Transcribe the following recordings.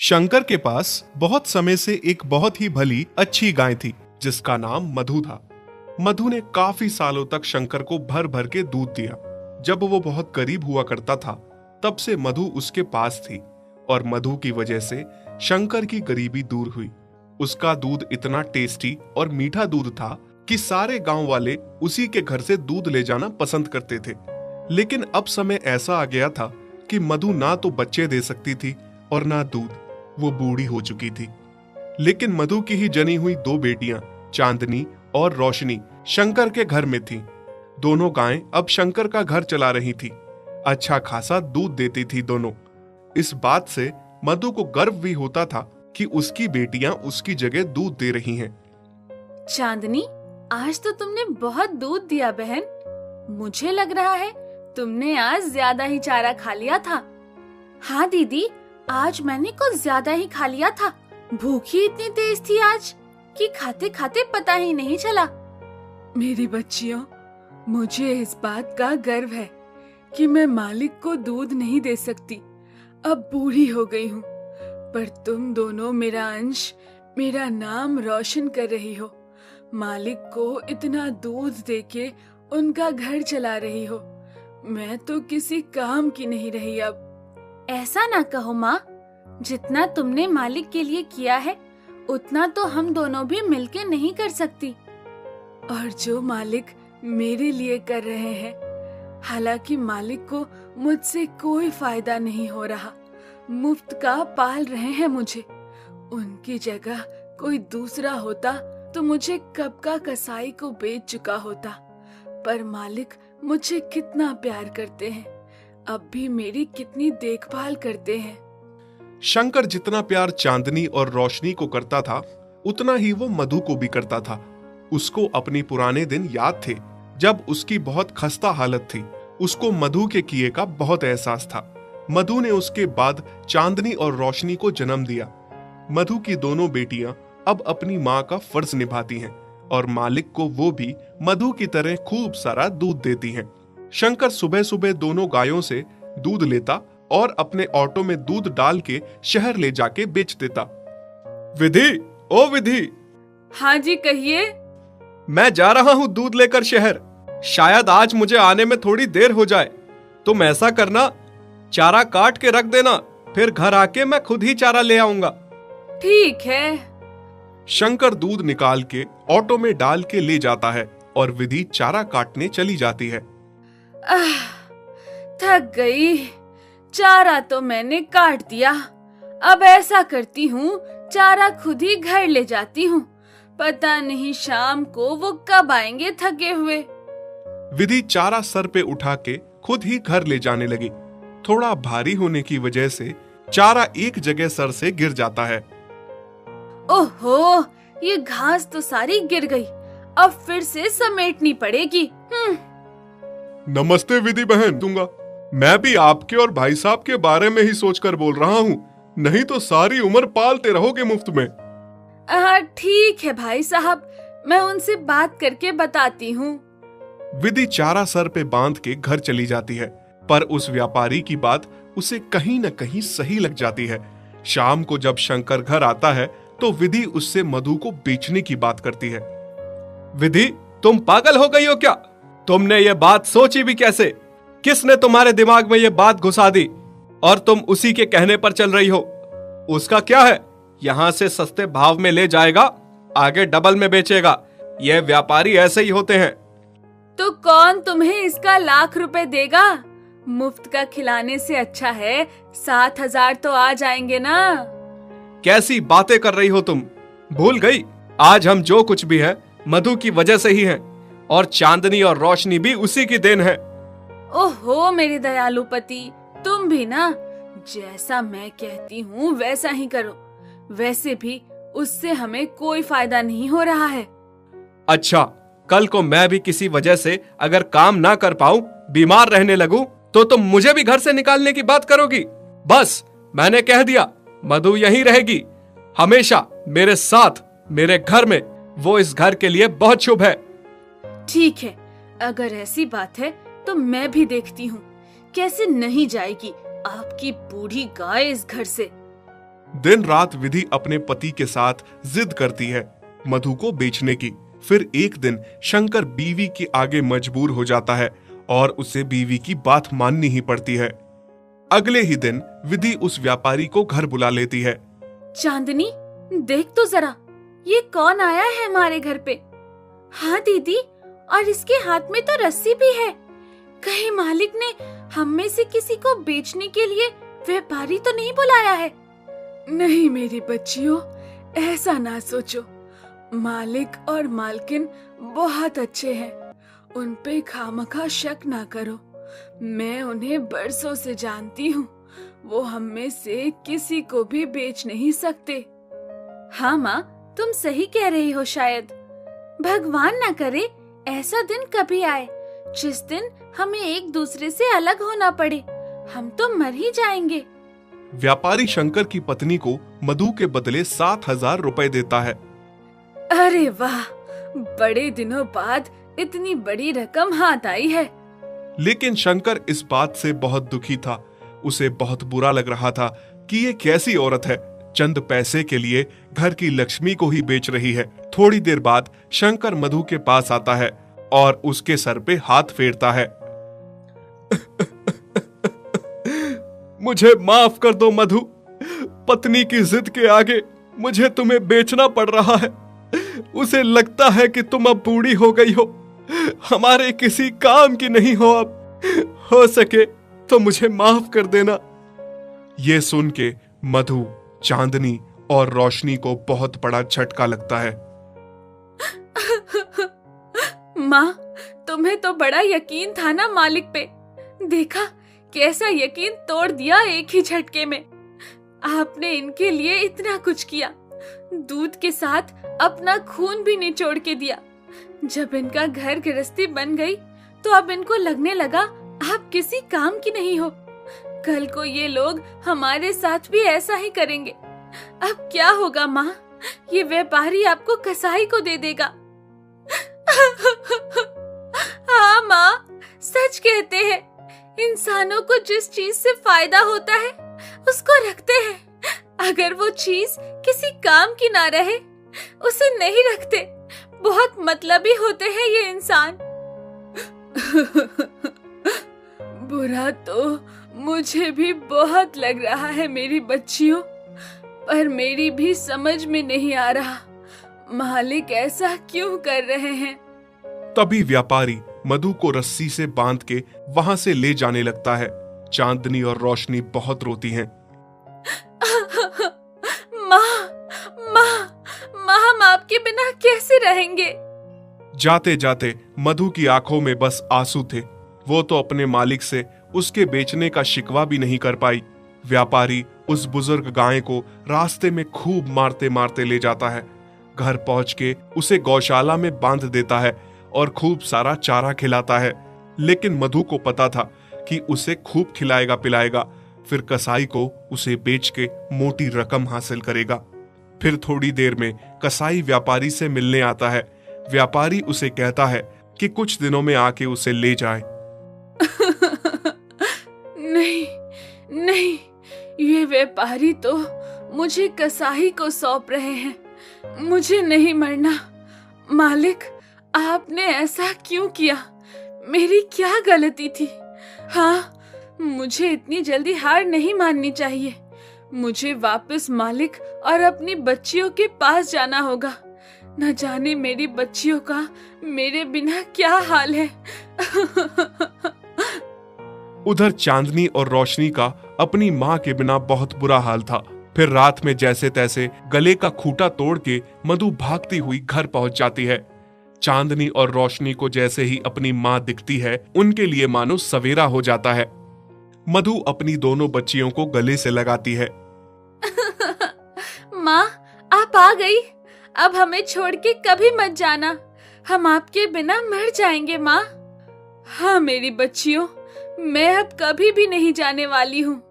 शंकर के पास बहुत समय से एक बहुत ही भली अच्छी गाय थी जिसका नाम मधु था। मधु ने काफी सालों तक शंकर को भर भर के दूध दिया। जब वो बहुत गरीब हुआ करता था तब से मधु उसके पास थी और मधु की वजह से शंकर की गरीबी दूर हुई। उसका दूध इतना टेस्टी और मीठा दूध था कि सारे गांव वाले उसी के घर से दूध ले जाना पसंद करते थे। लेकिन अब समय ऐसा आ गया था कि मधु ना तो बच्चे दे सकती थी और ना दूध। वो बूढ़ी हो चुकी थी। लेकिन मधु की ही जनी हुई दो बेटियां चांदनी और रोशनी शंकर के घर में थीं। दोनों गायें अब शंकर का घर चला रही थी। अच्छा खासा दूध देती थी दोनों। इस बात से मधु को गर्व भी होता था कि उसकी बेटियां उसकी जगह दूध दे रही हैं। चांदनी, आज तो तुमने बहुत दूध दिया बहन। मुझे लग रहा है तुमने आज ज्यादा ही चारा खा लिया था। हाँ दीदी, आज मैंने कुछ ज्यादा ही खा लिया था। भूख ही इतनी तेज थी आज कि खाते खाते पता ही नहीं चला। मेरी बच्चियों, मुझे इस बात का गर्व है कि मैं मालिक को दूध नहीं दे सकती। अब बूढ़ी हो गई हूँ, पर तुम दोनों मेरा अंश, मेरा नाम रोशन कर रही हो। मालिक को इतना दूध देके उनका घर चला रही हो। मैं तो किसी काम की नहीं रही अब। ऐसा ना कहो माँ, जितना तुमने मालिक के लिए किया है उतना तो हम दोनों भी मिलके नहीं कर सकती। और जो मालिक मेरे लिए कर रहे हैं, हालांकि मालिक को मुझसे कोई फायदा नहीं हो रहा, मुफ्त का पाल रहे हैं मुझे। उनकी जगह कोई दूसरा होता तो मुझे कब का कसाई को बेच चुका होता। पर मालिक मुझे कितना प्यार करते हैं, अब भी मेरी कितनी देखभाल करते हैं। शंकर जितना प्यार चांदनी और रोशनी को करता था उतना ही वो मधु को भी करता था। उसको अपने पुराने दिन याद थे जब उसकी बहुत खस्ता हालत थी। उसको मधु के किए का बहुत एहसास था। मधु ने उसके बाद चांदनी और रोशनी को जन्म दिया। मधु की दोनों बेटियां अब अपनी माँ का फर्ज निभाती हैं और मालिक को वो भी मधु की तरह खूब सारा दूध देती हैं। शंकर सुबह सुबह दोनों गायों से दूध लेता और अपने ऑटो में दूध डाल के शहर ले जाके बेच देता। विधि, ओ विधि। हाँ जी, कहिए। मैं जा रहा हूँ दूध लेकर शहर। शायद आज मुझे आने में थोड़ी देर हो जाए। तुम ऐसा करना, चारा काट के रख देना, फिर घर आके मैं खुद ही चारा ले आऊंगा। ठीक है। शंकर दूध निकाल के ऑटो में डाल के ले जाता है और विधि चारा काटने चली जाती है। थक गई। चारा तो मैंने काट दिया। अब ऐसा करती हूँ, चारा खुद ही घर ले जाती हूँ। पता नहीं शाम को वो कब आएंगे थके हुए। विधि चारा सर पे उठा के खुद ही घर ले जाने लगी। थोड़ा भारी होने की वजह से चारा एक जगह सर से गिर जाता है। ओहो, ये घास तो सारी गिर गई। अब फिर से समेटनी पड़ेगी। नमस्ते विधि बहन। दूंगा, मैं भी आपके और भाई साहब के बारे में ही सोचकर बोल रहा हूँ, नहीं तो सारी उम्र पालते रहोगे मुफ्त में। ठीक है भाई साहब, मैं उनसे बात करके बताती हूँ। विधि चारा सर पे बांध के घर चली जाती है, पर उस व्यापारी की बात उसे कहीं न कहीं सही लग जाती है। शाम को जब शंकर घर आता है तो विधि उससे मधु को बेचने की बात करती है। विधि, तुम पागल हो गई हो क्या? तुमने ये बात सोची भी कैसे? किसने तुम्हारे दिमाग में ये बात घुसा दी और तुम उसी के कहने पर चल रही हो? उसका क्या है, यहाँ से सस्ते भाव में ले जाएगा, आगे डबल में बेचेगा। ये व्यापारी ऐसे ही होते हैं। तो कौन तुम्हें इसका लाख रुपए देगा? मुफ्त का खिलाने से अच्छा है 7,000 तो आ जाएंगे ना। कैसी बातें कर रही हो तुम? भूल गई, आज हम जो कुछ भी है मधु की वजह से ही है, और चांदनी और रोशनी भी उसी की देन है। ओहो मेरे दयालु पति, तुम भी ना, जैसा मैं कहती हूँ वैसा ही करो। वैसे भी उससे हमें कोई फायदा नहीं हो रहा है। अच्छा, कल को मैं भी किसी वजह से अगर काम ना कर पाऊं, बीमार रहने लगूं, तो तुम मुझे भी घर से निकालने की बात करोगी? बस, मैंने कह दिया, मधु यहीं रहेगी हमेशा मेरे साथ, मेरे घर में। वो इस घर के लिए बहुत शुभ है। ठीक है, अगर ऐसी बात है तो मैं भी देखती हूँ कैसे नहीं जाएगी आपकी बूढ़ी गाय इस घर से। दिन रात विधि अपने पति के साथ जिद करती है मधु को बेचने की। फिर एक दिन शंकर बीवी के आगे मजबूर हो जाता है और उसे बीवी की बात माननी ही पड़ती है। अगले ही दिन विधि उस व्यापारी को घर बुला लेती है। चांदनी, देख तो जरा, ये कौन आया है हमारे घर पे? हाँ दीदी, और इसके हाथ में तो रस्सी भी है। कहीं मालिक ने हम में से किसी को बेचने के लिए व्यापारी तो नहीं बुलाया है? नहीं मेरी बच्चियों, ऐसा ना सोचो। मालिक और मालकिन बहुत अच्छे हैं, उन पे खामखा शक ना करो। मैं उन्हें बरसों से जानती हूँ, वो हम में से किसी को भी बेच नहीं सकते। हाँ माँ, तुम सही कह रही हो। शायद भगवान ना करे ऐसा दिन कभी आए जिस दिन हमें एक दूसरे से अलग होना पड़े। हम तो मर ही जाएंगे। व्यापारी शंकर की पत्नी को मधु के बदले 7,000 रुपए देता है। अरे वाह, बड़े दिनों बाद इतनी बड़ी रकम हाथ आई है। लेकिन शंकर इस बात से बहुत दुखी था। उसे बहुत बुरा लग रहा था कि ये कैसी औरत है, चंद पैसे के लिए घर की लक्ष्मी को ही बेच रही है। थोड़ी देर बाद शंकर मधु के पास आता है और उसके सर पे हाथ फेरता है। मुझे माफ कर दो मधु, पत्नी की जिद के आगे मुझे तुम्हें बेचना पड़ रहा है। उसे लगता है कि तुम अब बूढ़ी हो गई हो, हमारे किसी काम की नहीं हो अब। हो सके तो मुझे माफ कर देना। ये सुन के मधु, चांदनी और रोशनी को बहुत बड़ा झटका लगता है। माँ, तुम्हें तो बड़ा यकीन था ना मालिक पे। देखा कैसा यकीन तोड़ दिया एक ही झटके में। आपने इनके लिए इतना कुछ किया, दूध के साथ अपना खून भी निचोड़ के दिया। जब इनका घर गृहस्थी बन गई तो अब इनको लगने लगा आप किसी काम की नहीं हो। कल को ये लोग हमारे साथ भी ऐसा ही करेंगे। अब क्या होगा माँ? ये व्यापारी आपको कसाई को दे देगा। हाँ माँ, सच कहते हैं, इंसानों को जिस चीज से फायदा होता है उसको रखते हैं। अगर वो चीज किसी काम की ना रहे उसे नहीं रखते। बहुत मतलबी होते हैं ये इंसान। बुरा तो मुझे भी बहुत लग रहा है मेरी बच्चियों, पर मेरी भी समझ में नहीं आ रहा मालिक ऐसा क्यों कर रहे हैं। तभी व्यापारी मधु को रस्सी से बांध के वहां से ले जाने लगता है। चांदनी और रोशनी बहुत रोती हैं। माँ, हम आपके बिना कैसे रहेंगे? जाते जाते मधु की आंखों में बस आंसू थे। वो तो अपने मालिक से उसके बेचने का शिकवा भी नहीं कर पाई। व्यापारी उस बुजुर्ग गाय को रास्ते में खूब मारते मारते ले जाता है। घर पहुंच के उसे गौशाला में बांध देता है और खूब सारा चारा खिलाता है। लेकिन मधु को पता था कि उसे खूब खिलाएगा पिलाएगा, फिर कसाई को उसे बेच के मोटी रकम हासिल करेगा। फिर थोड़ी देर में कसाई व्यापारी से मिलने आता है। व्यापारी उसे कहता है कि कुछ दिनों में आके उसे ले जाए। नहीं नहीं, ये व्यापारी तो मुझे कसाई को सौंप रहे हैं। मुझे नहीं मरना। मालिक, आपने ऐसा क्यों किया? मेरी क्या गलती थी? हाँ, मुझे इतनी जल्दी हार नहीं माननी चाहिए। मुझे वापस मालिक और अपनी बच्चियों के पास जाना होगा। न जाने मेरी बच्चियों का मेरे बिना क्या हाल है। उधर चांदनी और रोशनी का अपनी माँ के बिना बहुत बुरा हाल था। फिर रात में जैसे तैसे गले का खूंटा तोड़ के मधु भागती हुई घर पहुंच जाती है। चांदनी और रोशनी को जैसे ही अपनी माँ दिखती है, उनके लिए मानो सवेरा हो जाता है। मधु अपनी दोनों बच्चियों को गले से लगाती है। माँ, आप आ गई। अब हमें छोड़ के कभी मत जाना, हम आपके बिना मर जाएंगे माँ। हाँ मेरी बच्चियों, मैं अब कभी भी नहीं जाने वाली हूँ।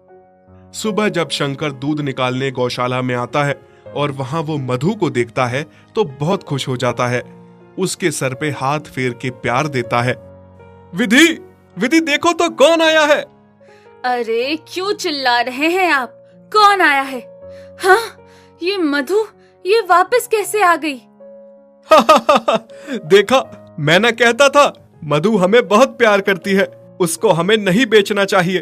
सुबह जब शंकर दूध निकालने गौशाला में आता है और वहां वो मधु को देखता है तो बहुत खुश हो जाता है। उसके सर पे हाथ फेर के प्यार देता है। विधि, विधि देखो तो कौन आया है। अरे क्यों चिल्ला रहे हैं आप? कौन आया है? हाँ, ये मधु ये वापस कैसे आ गई? देखा, मैं ना कहता था, मधु हमें बहुत प्यार करती है, उसको हमें नहीं बेचना चाहिए।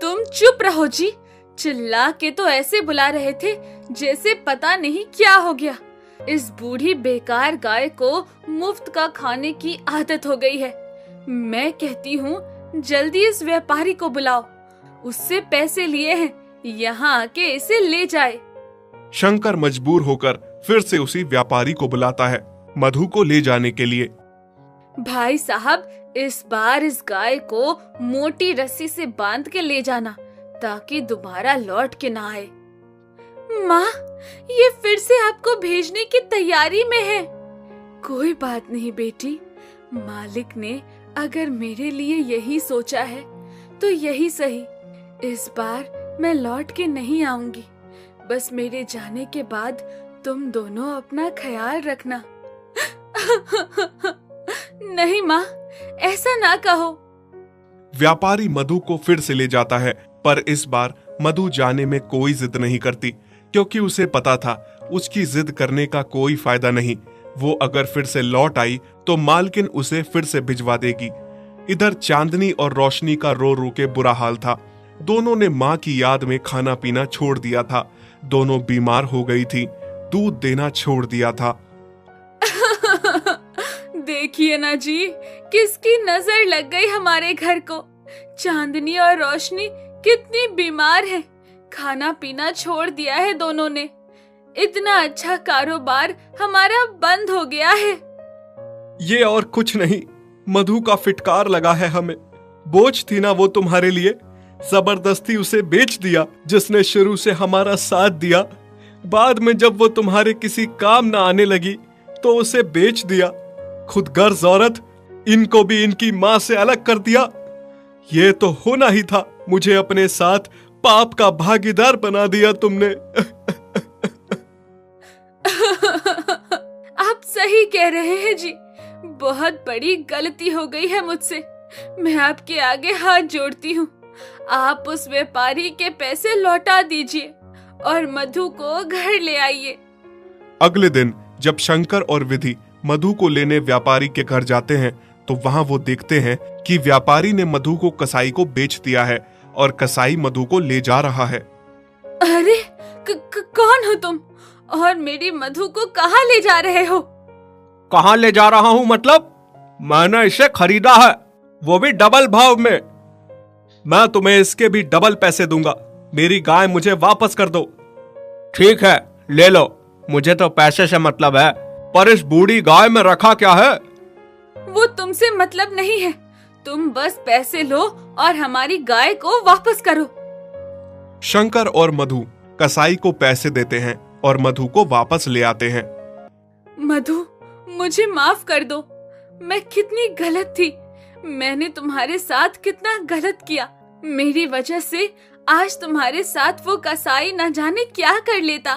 तुम चुप रहो जी, चिल्ला के तो ऐसे बुला रहे थे जैसे पता नहीं क्या हो गया। इस बूढ़ी बेकार गाय को मुफ्त का खाने की आदत हो गई है। मैं कहती हूँ जल्दी इस व्यापारी को बुलाओ, उससे पैसे लिए हैं, यहाँ आके इसे ले जाए। शंकर मजबूर होकर फिर से उसी व्यापारी को बुलाता है मधु को ले जाने के लिए। भाई साहब, इस बार इस गाय को मोटी रस्सी से बांध के ले जाना ताकि दोबारा लौट के ना आए। माँ, ये फिर से आपको भेजने की तैयारी में है। कोई बात नहीं बेटी, मालिक ने अगर मेरे लिए यही सोचा है तो यही सही। इस बार मैं लौट के नहीं आऊंगी, बस मेरे जाने के बाद तुम दोनों अपना ख्याल रखना। नहीं माँ, ऐसा ना कहो। व्यापारी मधु को फिर से ले जाता है, पर इस बार मधु जाने में कोई जिद नहीं करती, क्योंकि उसे पता था उसकी जिद करने का कोई फायदा नहीं। वो अगर फिर से लौट आई तो मालकिन उसे फिर से भिजवा देगी। इधर चांदनी और रोशनी का रो रो के बुरा हाल था। दोनों ने माँ की याद में खाना पीना छोड़ दिया था। दोनों बीमार हो गई थी, दूध देना छोड़ दिया था। देखिए ना जी, किसकी नजर लग गई हमारे घर को। चांदनी और रोशनी कितनी बीमार है, खाना पीना छोड़ दिया है दोनों ने। इतना अच्छा कारोबार हमारा बंद हो गया है। ये और कुछ नहीं, मधु का फिटकार लगा है हमें। बोझ थी ना वो तुम्हारे लिए, जबरदस्ती उसे बेच दिया। जिसने शुरू से हमारा साथ दिया, बाद में जब वो तुम्हारे किसी काम ना आने लगी तो उसे बेच दिया। खुद गर्ज औरत, इनको भी इनकी माँ से अलग कर दिया। ये तो होना ही था, मुझे अपने साथ पाप का भागीदार बना दिया तुमने। आप सही कह रहे हैं जी, बहुत बड़ी गलती हो गई है मुझसे। मैं आपके आगे हाथ जोड़ती हूँ। आप उस व्यापारी के पैसे लौटा दीजिए और मधु को घर ले आइए। अगले दिन जब शंकर और विधि मधु को लेने व्यापारी के घर जाते हैं तो वहां वो देखते हैं कि व्यापारी ने मधु को कसाई को बेच दिया है और कसाई मधु को ले जा रहा है। अरे कौन हो तुम और मेरी मधु को कहाँ ले जा रहे हो? कहाँ ले जा रहा हूँ मतलब? मैंने इसे खरीदा है, वो भी डबल भाव में। मैं तुम्हें इसके भी डबल पैसे दूंगा। मेरी गाय मुझे वापस कर दो। ठीक है, ले लो, मुझे तो पैसे से मतलब है, पर इस बूढ़ी गाय में रखा क्या है? वो तुमसे मतलब नहीं है, तुम बस पैसे लो और हमारी गाय को वापस करो। शंकर और मधु कसाई को पैसे देते हैं और मधु को वापस ले आते हैं। मधु, मुझे माफ कर दो, मैं कितनी गलत थी। मैंने तुम्हारे साथ कितना गलत किया। मेरी वजह से आज तुम्हारे साथ वो कसाई न जाने क्या कर लेता।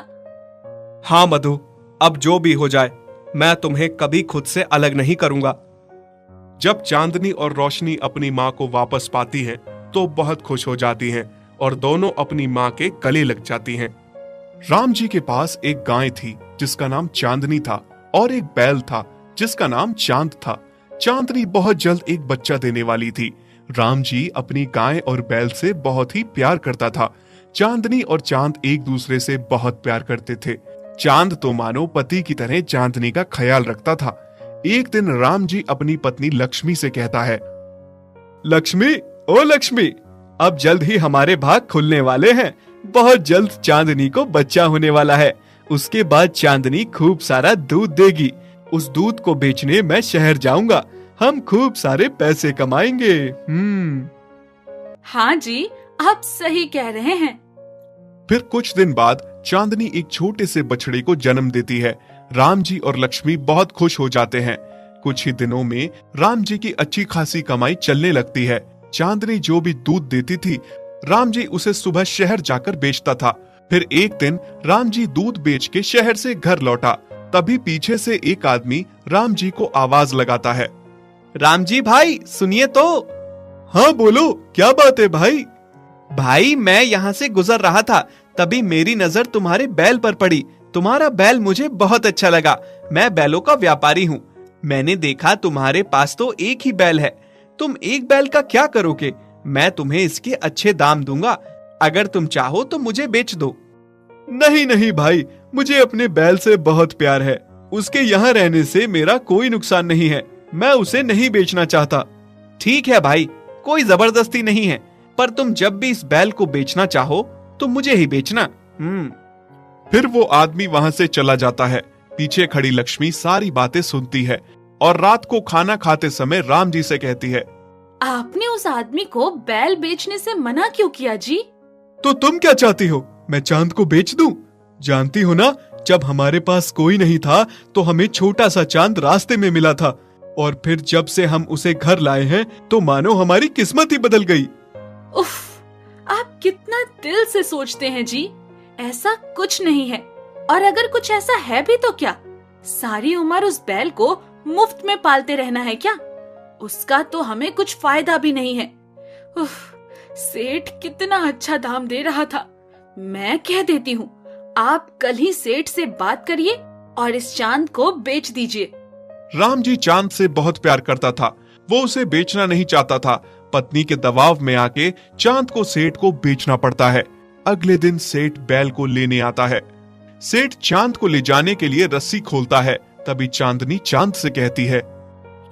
हाँ मधु, अब जो भी हो जाए, मैं तुम्हें कभी खुद से अलग नहीं करूंगा। जब चांदनी और रोशनी अपनी माँ को वापस पाती हैं, तो बहुत खुश हो जाती हैं और दोनों अपनी माँ के गले लग जाती हैं। राम जी के पास एक गाय थी जिसका नाम चांदनी था और एक बैल था जिसका नाम चांद था। चांदनी बहुत जल्द एक बच्चा देने वाली थी। राम जी अपनी गाय और बैल से बहुत ही प्यार करता था। चांदनी और चांद एक दूसरे से बहुत प्यार करते थे। चांद तो मानो पति की तरह चांदनी का ख्याल रखता था। एक दिन राम जी अपनी पत्नी लक्ष्मी से कहता है, लक्ष्मी, ओ लक्ष्मी, अब जल्द ही हमारे भाग खुलने वाले हैं। बहुत जल्द चांदनी को बच्चा होने वाला है। उसके बाद चांदनी खूब सारा दूध देगी। उस दूध को बेचने मैं शहर जाऊंगा। हम खूब सारे पैसे कमाएंगे। हाँ जी, आप सही कह रहे हैं। फिर कुछ दिन बाद चांदनी एक छोटे से बछड़े को जन्म देती है। राम जी और लक्ष्मी बहुत खुश हो जाते हैं। कुछ ही दिनों में राम जी की अच्छी खासी कमाई चलने लगती है। चांदनी जो भी दूध देती थी, राम जी उसे सुबह शहर जाकर बेचता था। फिर एक दिन राम जी दूध बेच के शहर से घर लौटा। तभी पीछे से एक आदमी राम जी को आवाज लगाता है, राम जी भाई सुनिए तो। हाँ बोलो, क्या बात है भाई? भाई, मैं यहाँ से गुजर रहा था तभी मेरी नजर तुम्हारे बैल पर पड़ी। तुम्हारा बैल मुझे बहुत अच्छा लगा। मैं बैलों का व्यापारी हूँ। मैंने देखा तुम्हारे पास तो एक ही बैल है। तुम एक बैल का क्या करोगे? मैं तुम्हें इसके अच्छे दाम दूंगा। अगर तुम चाहो तो मुझे बेच दो। नहीं नहीं भाई, मुझे अपने बैल से बहुत प्यार है। उसके यहाँ रहने से मेरा कोई नुकसान नहीं है। मैं उसे नहीं बेचना चाहता। ठीक है भाई, कोई जबरदस्ती नहीं है, पर तुम जब भी इस बैल को बेचना चाहो तो मुझे ही बेचना। फिर वो आदमी वहां से चला जाता है। पीछे खड़ी लक्ष्मी सारी बातें सुनती है और रात को खाना खाते समय राम जी से कहती है, आपने उस आदमी को बैल बेचने से मना क्यों किया जी? तो तुम क्या चाहती हो, मैं चांद को बेच दूं? जानती हो ना, जब हमारे पास कोई नहीं था तो हमें छोटा सा चांद रास्ते में मिला था, और फिर जब से हम उसे घर लाए हैं तो मानो हमारी किस्मत ही बदल गई। उफ, आप कितना दिल से सोचते हैं जी। ऐसा कुछ नहीं है, और अगर कुछ ऐसा है भी तो क्या? सारी उम्र उस बैल को मुफ्त में पालते रहना है क्या? उसका तो हमें कुछ फायदा भी नहीं है। उफ, सेठ कितना अच्छा दाम दे रहा था। मैं कह देती हूँ, आप कल ही सेठ से बात करिए और इस चांद को बेच दीजिए। राम जी चांद से बहुत प्यार करता था। वो उसे बेचना नहीं चाहता था। पत्नी के दबाव में आके चांद को सेठ को बेचना पड़ता है। अगले दिन सेठ बैल को लेने आता है। सेठ चांद को ले जाने के लिए रस्सी खोलता है। तभी चांदनी चांद से कहती है,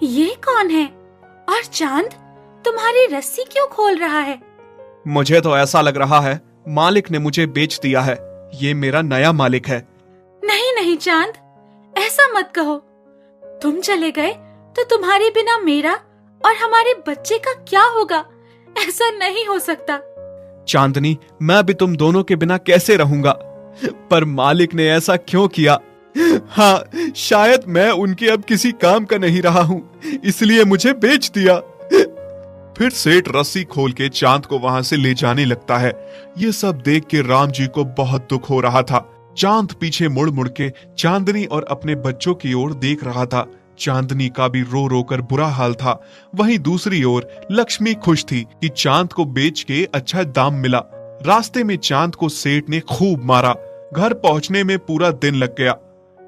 ये कौन है? और चांद तुम्हारी रस्सी क्यों खोल रहा है? मुझे तो ऐसा लग रहा है मालिक ने मुझे बेच दिया है। ये मेरा नया मालिक है। नहीं नहीं चांद, ऐसा मत कहो। तुम चले गए तो तुम्हारे बिना मेरा और हमारे बच्चे का क्या होगा? ऐसा नहीं हो सकता। चांदनी, मैं भी तुम दोनों के बिना कैसे रहूंगा? पर मालिक ने ऐसा क्यों किया? हाँ, शायद मैं उनके अब किसी काम का नहीं रहा हूँ, इसलिए मुझे बेच दिया। फिर सेठ रस्सी खोल के चांद को वहां से ले जाने लगता है। ये सब देख के राम जी को बहुत दुख हो रहा था। चांद पीछे मुड़ मुड़ के चांदनी और अपने बच्चों की ओर देख रहा था। चांदनी का भी रो रो कर बुरा हाल था। वहीं दूसरी ओर लक्ष्मी खुश थी कि चांद को बेच के अच्छा दाम मिला। रास्ते में चांद को सेठ ने खूब मारा। घर पहुंचने में पूरा दिन लग गया।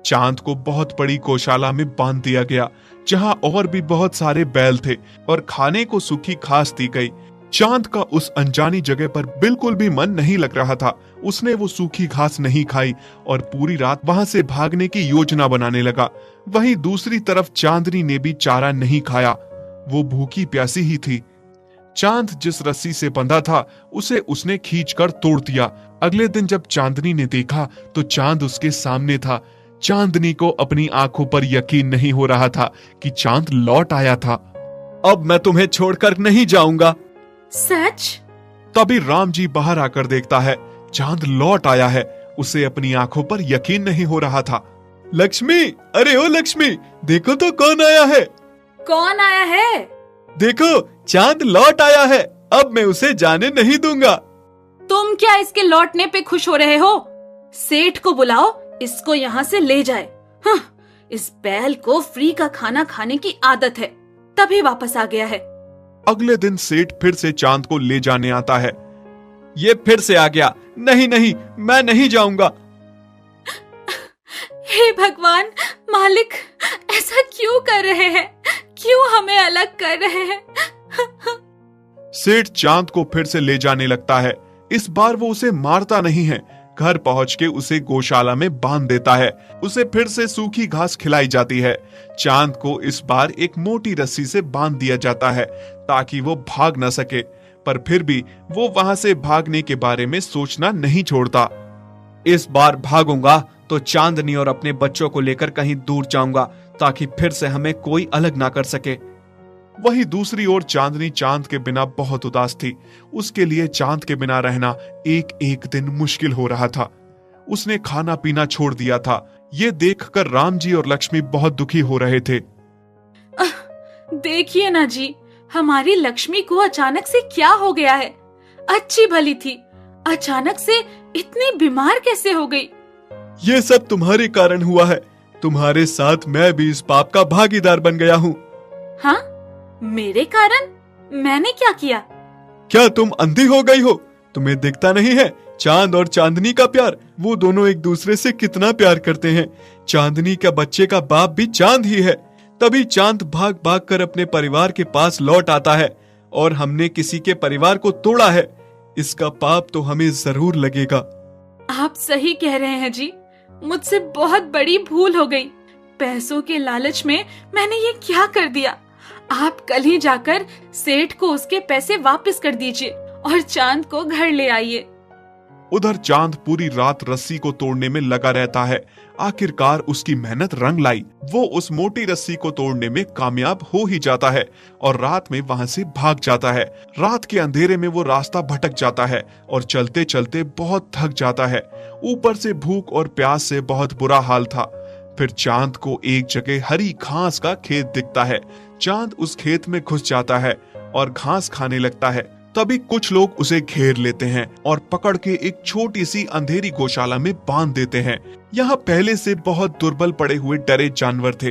चांद को बहुत बड़ी गौशाला में बांध दिया गया, जहां और भी बहुत सारे बैल थे और खाने को सूखी घास दी गई। चांद का उस अनजानी जगह पर बिल्कुल भी मन नहीं लग रहा था। उसने वो सूखी घास नहीं खाई और पूरी रात वहां से भागने की योजना बनाने लगा। वहीं दूसरी तरफ चांदनी ने भी चारा नहीं खाया। वो भूखी प्यासी ही थी। चांद जिस रस्सी से बंधा था उसे उसने खींचकर तोड़ दिया। अगले दिन जब चांदनी ने देखा तो चांद उसके सामने था। चांदनी को अपनी आंखों पर यकीन नहीं हो रहा था कि चांद लौट आया था। अब मैं तुम्हें छोड़कर नहीं जाऊंगा। सच? तभी राम जी बाहर आकर देखता है चांद लौट आया है। उसे अपनी आंखों पर यकीन नहीं हो रहा था। लक्ष्मी, अरे ओ लक्ष्मी, देखो तो कौन आया है। कौन आया है? देखो, चांद लौट आया है। अब मैं उसे जाने नहीं दूंगा। तुम क्या इसके लौटने पे खुश हो रहे हो? सेठ को बुलाओ, इसको यहाँ से ले जाए। हाँ, इस बैल को फ्री का खाना खाने की आदत है, तभी वापस आ गया है। अगले दिन सेठ फिर से चांद को ले जाने आता है। ये फिर से आ गया। नहीं नहीं, मैं नहीं जाऊंगा। हे भगवान, मालिक ऐसा क्यों कर रहे हैं? क्यों हमें अलग कर रहे हैं? सेठ चांद को फिर से ले जाने लगता है। इस बार वो उसे मारता नहीं है। घर पहुंच के उसे गौशाला में बांध देता है। उसे फिर से सूखी घास खिलाई जाती है। चांद को इस बार एक मोटी रस्सी से बांध दिया जाता है ताकि वो भाग न सके, पर फिर भी वो वहां से भागने के बारे में सोचना नहीं छोड़ता। इस बार भागूंगा तो चांदनी और अपने बच्चों को लेकर कहीं दूर जाऊंगा ताकि फिर से हमें कोई अलग ना कर सके। वहीं दूसरी ओर चांदनी चांद के बिना बहुत उदास थी। उसके लिए चांद के बिना रहना एक एक दिन मुश्किल हो रहा था। उसने खाना पीना छोड़ दिया था। ये देखकर राम जी और लक्ष्मी बहुत दुखी हो रहे थे। देखिए ना जी, हमारी लक्ष्मी को अचानक से क्या हो गया है? अच्छी भली थी, अचानक से इतनी बीमार कैसे हो गई? ये सब तुम्हारे कारण हुआ है। तुम्हारे साथ मैं भी इस पाप का भागीदार बन गया हूँ। हाँ, मेरे कारण? मैंने क्या किया? क्या तुम अंधी हो गई हो? तुम्हें दिखता नहीं है चांद और चांदनी का प्यार? वो दोनों एक दूसरे से कितना प्यार करते हैं। चांदनी का बच्चे का बाप भी चांद ही है। तभी चांद भाग भाग कर अपने परिवार के पास लौट आता है और हमने किसी के परिवार को तोड़ा है, इसका पाप तो हमें जरूर लगेगा। आप सही कह रहे हैं जी, मुझसे बहुत बड़ी भूल हो गई। पैसों के लालच में मैंने ये क्या कर दिया। आप कल ही जाकर सेठ को उसके पैसे वापस कर दीजिए और चांद को घर ले आइए। उधर चांद पूरी रात रस्सी को तोड़ने में लगा रहता है। आखिरकार उसकी मेहनत रंग लाई। वो उस मोटी रस्सी को तोड़ने में कामयाब हो ही जाता है और रात में वहां से भाग जाता है। रात के अंधेरे में वो रास्ता भटक जाता है और चलते चलते बहुत थक जाता है। ऊपर से भूख और प्यास से बहुत बुरा हाल था। फिर चांद को एक जगह हरी घास का खेत दिखता है। चांद उस खेत में घुस जाता है और घास खाने लगता है। तभी कुछ लोग उसे घेर लेते हैं और पकड़ के एक छोटी सी अंधेरी गौशाला में बांध देते हैं। यहाँ पहले से बहुत दुर्बल पड़े हुए डरे जानवर थे।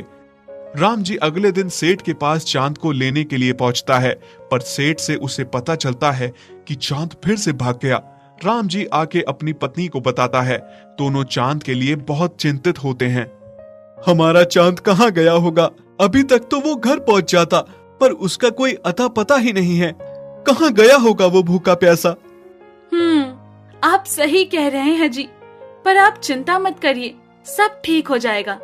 राम जी अगले दिन सेठ के पास चांद को लेने के लिए पहुंचता है, पर सेठ से उसे पता चलता है कि चांद फिर से भाग गया। राम जी आके अपनी पत्नी को बताता है। दोनों चांद के लिए बहुत चिंतित होते हैं। हमारा चांद कहाँ गया होगा? अभी तक तो वो घर पहुंच जाता, पर उसका कोई अता पता ही नहीं है। कहाँ गया होगा वो भूखा प्यासा? आप सही कह रहे हैं जी, पर आप चिंता मत करिए, सब ठीक हो जाएगा।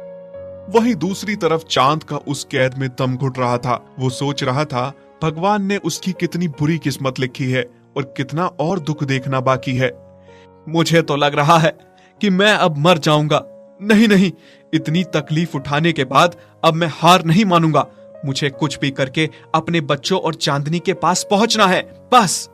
वहीं दूसरी तरफ चांद का उस कैद में दम घुट रहा था। वो सोच रहा था भगवान ने उसकी कितनी बुरी किस्मत लिखी है और कितना और दुख देखना बाकी है। मुझे तो लग रहा है कि मैं अब मर जाऊंगा। नहीं नहीं, इतनी तकलीफ उठाने के बाद अब मैं हार नहीं मानूंगा। मुझे कुछ भी करके अपने बच्चों और चांदनी के पास पहुंचना है, बस।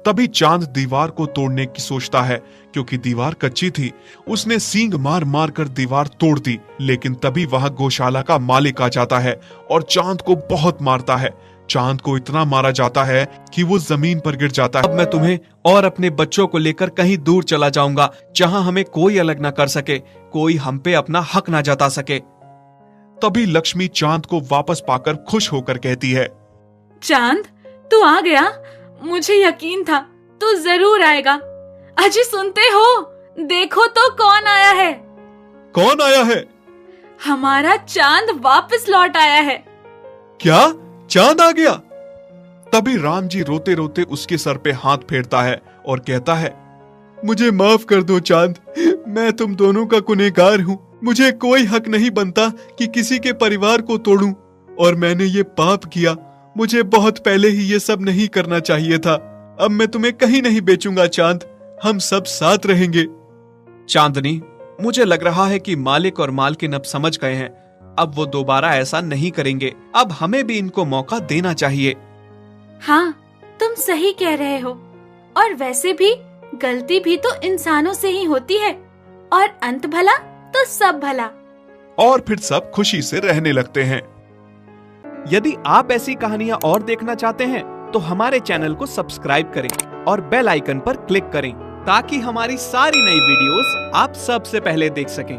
तभी चांद दीवार को तोड़ने की सोचता है, क्योंकि दीवार कच्ची थी। उसने सींग मार मार कर दीवार तोड़ दी, लेकिन तभी वहां गौशाला का मालिक आ जाता है और चांद को बहुत मारता है। चांद को इतना मारा जाता है कि वो जमीन पर गिर जाता है। अब मैं तुम्हें और अपने बच्चों को लेकर कहीं दूर चला जाऊंगा, जहां हमें कोई अलग ना कर सके, कोई हम पे अपना हक ना जता सके। तभी लक्ष्मी चांद को वापस पाकर खुश होकर कहती है, चांद, तू आ गया। मुझे यकीन था तू जरूर आएगा। अजी सुनते हो? देखो तो कौन आया है। कौन आया है? हमारा चांद वापस लौट आया है। क्या? चांद आ गया? तभी राम जी रोते रोते उसके सर पे हाथ फेरता है और कहता है, मुझे माफ कर दो चांद, मैं तुम दोनों का गुनहगार हूँ। मुझे कोई हक नहीं बनता कि किसी के परिवार को तोड़ूं, और मैंने ये पाप किया। मुझे बहुत पहले ही ये सब नहीं करना चाहिए था। अब मैं तुम्हें कहीं नहीं बेचूंगा चांद, हम सब साथ रहेंगे। चांदनी, मुझे लग रहा है कि मालिक और मालकिन अब समझ गए हैं। अब वो दोबारा ऐसा नहीं करेंगे। अब हमें भी इनको मौका देना चाहिए। हाँ, तुम सही कह रहे हो। और वैसे भी गलती भी तो इंसानों से ही होती है, और अंत भला तो सब भला। और फिर सब खुशी से रहने लगते हैं। यदि आप ऐसी कहानियां और देखना चाहते हैं तो हमारे चैनल को सब्सक्राइब करें और बेल आइकन पर क्लिक करें, ताकि हमारी सारी नई वीडियोस आप सबसे पहले देख सकें।